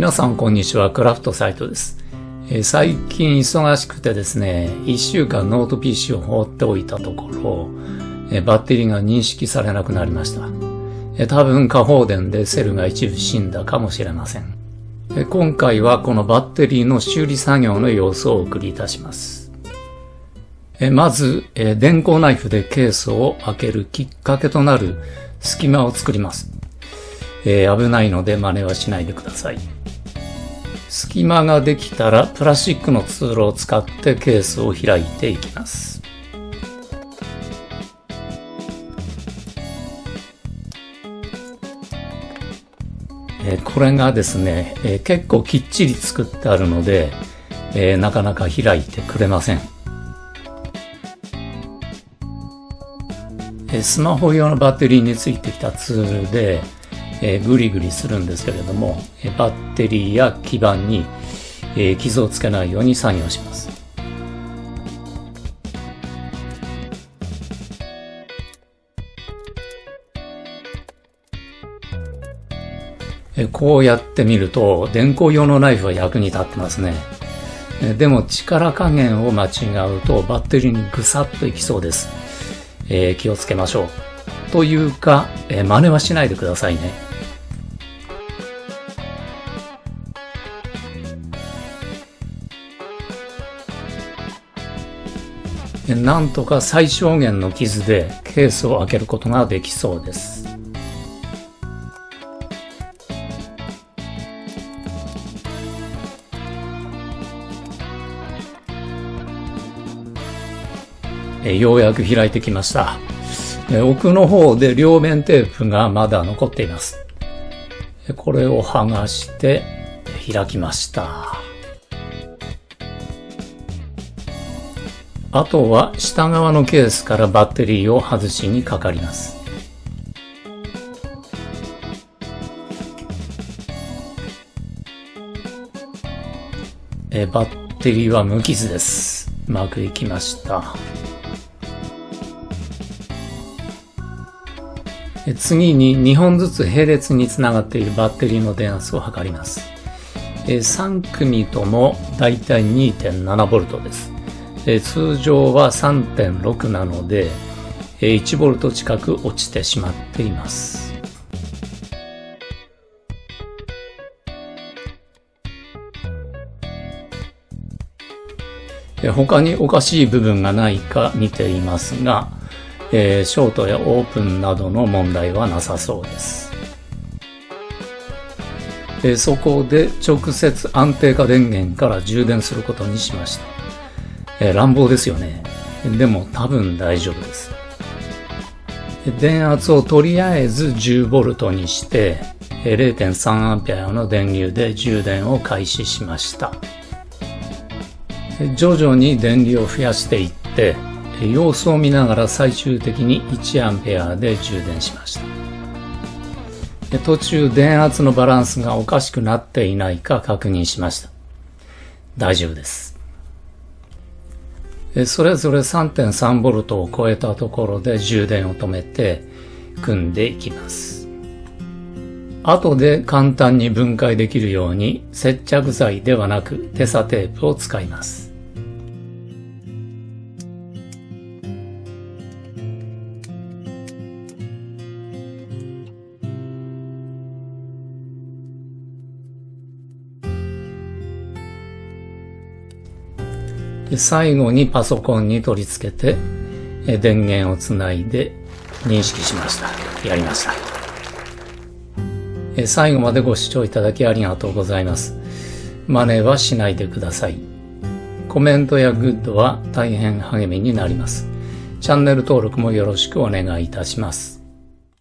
皆さんこんにちは、クラフトサイトです。最近忙しくてですね、1週間ノート PC を放っておいたところ、バッテリーが認識されなくなりました。多分過放電でセルが一部死んだかもしれません。今回はこのバッテリーの修理作業の様子をお送りいたします。まず、電光ナイフでケースを開けるきっかけとなる隙間を作ります。危ないので真似はしないでください。隙間ができたらプラスチックのツールを使ってケースを開いていきます。これがですね、結構きっちり作ってあるので、なかなか開いてくれません。スマホ用のバッテリーについてきたツールで、グリグリするんですけれども、バッテリーや基板に、傷をつけないように作業します。こうやってみると電光用のナイフは役に立ってますね。でも力加減を間違うとバッテリーにぐさっといきそうです。気をつけましょう。というか、真似はしないでくださいね。なんとか最小限の傷でケースを開けることができそうです。ようやく開いてきました。奥の方で両面テープがまだ残っています。これを剥がして開きました。あとは下側のケースからバッテリーを外しにかかります。バッテリーは無傷です。うまくいきました。次に2本ずつ並列につながっているバッテリーの電圧を測ります。3組ともだいたい 2.7V です。通常は 3.6 なので 1V 近く落ちてしまっています。他におかしい部分がないか見ていますが、ショートやオープンなどの問題はなさそうです。そこで直接安定化電源から充電することにしました。乱暴ですよね。でも多分大丈夫です。電圧をとりあえず 10V にして 0.3A の電流で充電を開始しました。徐々に電流を増やしていって様子を見ながら最終的に 1A で充電しました。途中電圧のバランスがおかしくなっていないか確認しました。大丈夫です。それぞれ 3.3V を超えたところで充電を止めて組んでいきます。後で簡単に分解できるように接着剤ではなくテサテープを使います。最後にパソコンに取り付けて電源をつないで認識しました。やりました。最後までご視聴いただきありがとうございます。真似はしないでください。コメントやグッドは大変励みになります。チャンネル登録もよろしくお願いいたします。